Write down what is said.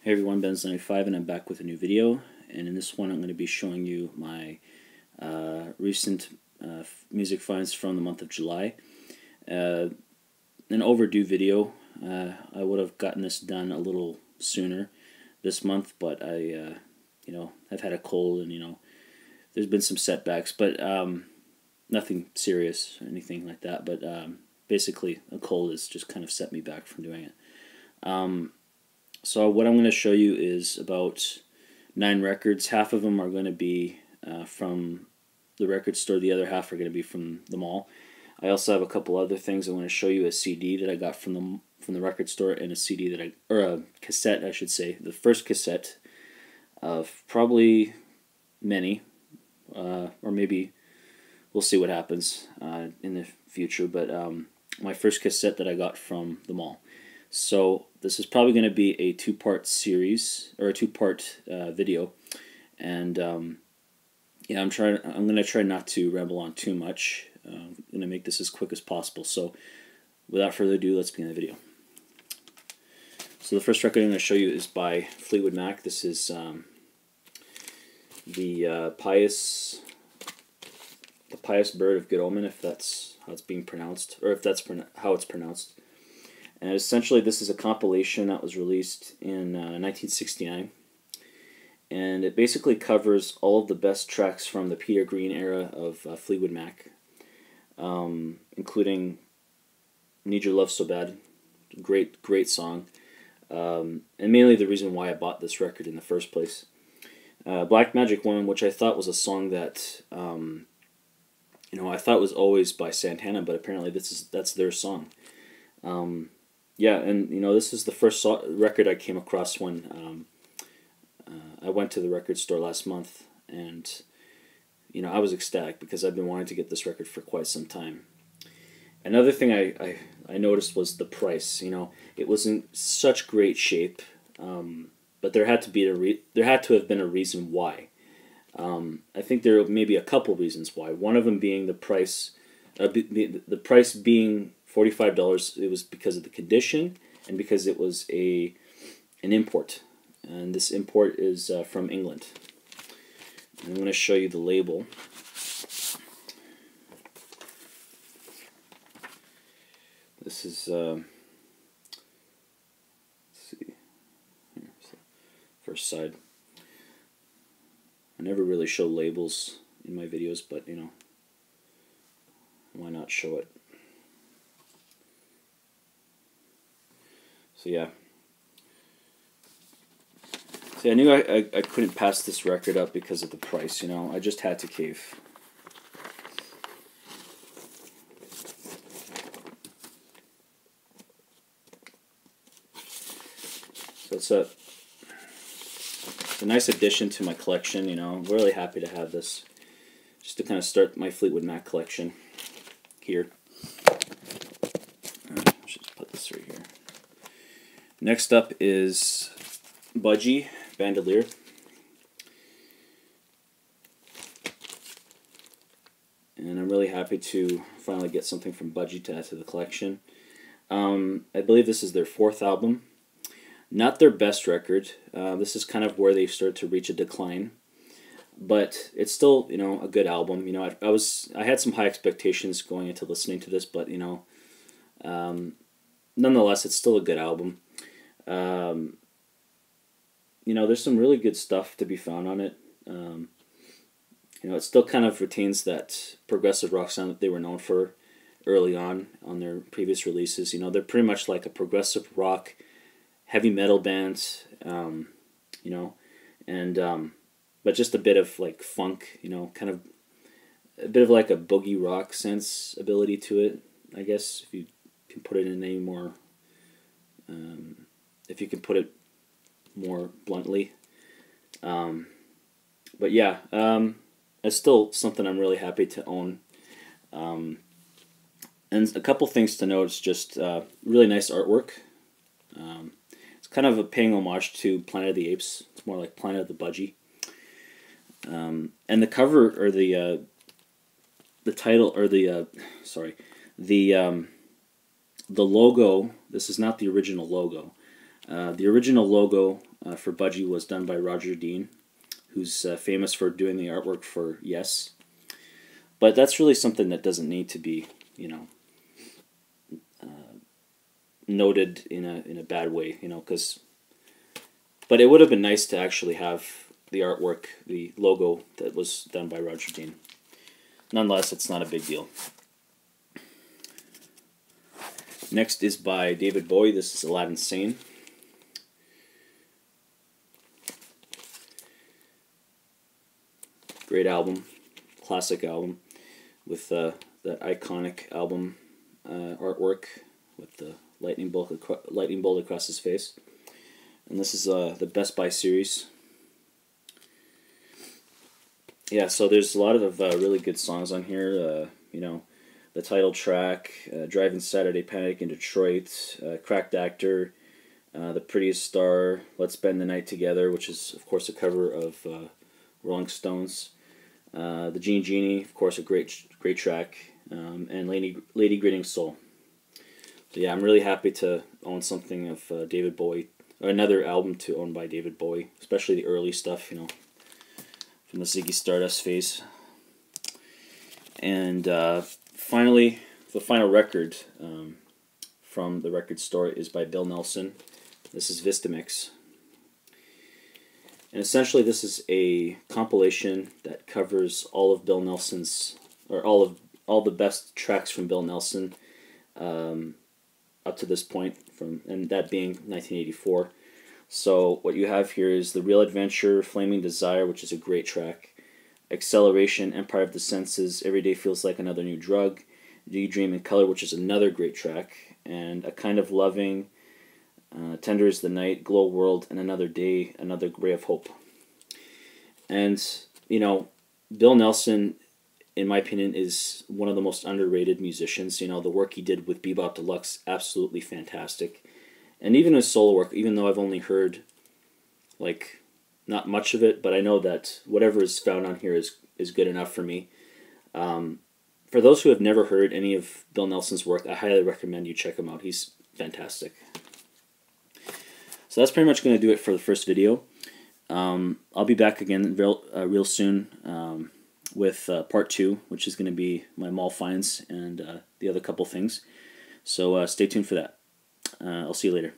Hey everyone, Benz95, and I'm back with a new video. And in this one I'm going to be showing you my recent music finds from the month of July. An overdue video. I would have gotten this done a little sooner this month, but I've had a cold and there's been some setbacks, but nothing serious or anything like that. But basically a cold has just kind of set me back from doing it. So what I'm going to show you is about 9 records. Half of them are going to be from the record store. The other half are going to be from the mall. I also have a couple other things. I want to show you a CD that I got from the record store, and a CD that or a cassette, I should say. The first cassette of probably many, or maybe we'll see what happens in the future. But my first cassette that I got from the mall. So this is probably going to be a 2-part series, or a 2-part video, and yeah, I'm going to try not to ramble on too much. I'm going to make this as quick as possible. So without further ado, let's begin the video. So the first record I'm going to show you is by Fleetwood Mac. This is the Pious Bird of Good Omen, if that's how it's being pronounced, or if that's how it's pronounced. And essentially this is a compilation that was released in 1969. And it basically covers all of the best tracks from the Peter Green era of Fleetwood Mac, including Need Your Love So Bad, great song, and mainly the reason why I bought this record in the first place. Black Magic Woman, which I thought was a song that I thought was always by Santana, but apparently that's their song. Yeah, and this is the first record I came across when I went to the record store last month, and I was ecstatic because I've been wanting to get this record for quite some time. Another thing I noticed was the price. It was in such great shape, but there had to have been a reason why. I think there may be a couple reasons why. One of them being the price. The price being $45. It was because of the condition and because it was an import, and this import is from England. And I'm going to show you the label. This is let's see. Here's the first side. I never really show labels in my videos, but why not show it? So yeah. See, I knew I couldn't pass this record up because of the price, I just had to cave. So it's a nice addition to my collection, I'm really happy to have this, just to kind of start my Fleetwood Mac collection here. Let's just put this right here. Next up is Budgie, Bandolier. And I'm really happy to finally get something from Budgie to add to the collection. I believe this is their 4th album. Not their best record. This is kind of where they started to reach a decline. But it's still, a good album. I had some high expectations going into listening to this, but nonetheless, it's still a good album. There's some really good stuff to be found on it. It still kind of retains that progressive rock sound that they were known for early on their previous releases. They're pretty much like a progressive rock, heavy metal band, but just a bit of like funk, kind of a bit of like a boogie rock sensibility to it, I guess, if you can put it in any more, if you can put it more bluntly. But yeah, it's still something I'm really happy to own. And a couple things to note is just really nice artwork. It's kind of a paying homage to Planet of the Apes. It's more like Planet of the Budgie. And the cover, or the title, or the logo. This is not the original logo. The original logo for Budgie was done by Roger Dean, who's famous for doing the artwork for Yes. But that's really something that doesn't need to be, noted in a bad way, because. But it would have been nice to actually have the artwork, the logo that was done by Roger Dean. Nonetheless, it's not a big deal. Next is by David Bowie. This is Aladdin Sane. Great album, classic album, with the iconic album artwork with the lightning bolt across his face. And this is the Best Buy series. Yeah, so there's a lot of really good songs on here. The title track, Driving Saturday Panic in Detroit, Cracked Actor, The Prettiest Star, Let's Spend the Night Together, which is, of course, a cover of Rolling Stones. The Genie, of course, a great track, and Lady Gritting Soul. So yeah, I'm really happy to own something of David Bowie, or another album to own by David Bowie, especially the early stuff, from the Ziggy Stardust phase. And finally, the final record from the record store is by Bill Nelson. This is Vistamix. And essentially this is a compilation that covers all of Bill Nelson's, or all the best tracks from Bill Nelson up to this point, and that being 1984. So what you have here is The Real Adventure, Flaming Desire, which is a great track, Acceleration, Empire of the Senses, Every Day Feels Like Another New Drug, Do You Dream in Color, which is another great track, and A Kind of Loving, Tender is the Night, Glow World, and Another Day, Another Ray of Hope. And, Bill Nelson, in my opinion, is one of the most underrated musicians. The work he did with Bebop Deluxe, absolutely fantastic. And even his solo work, even though I've only heard, not much of it, but I know that whatever is found on here is good enough for me. For those who have never heard any of Bill Nelson's work, I highly recommend you check him out. He's fantastic. So that's pretty much going to do it for the first video. I'll be back again real soon with part 2, which is going to be my mall finds and the other couple things. So stay tuned for that. I'll see you later.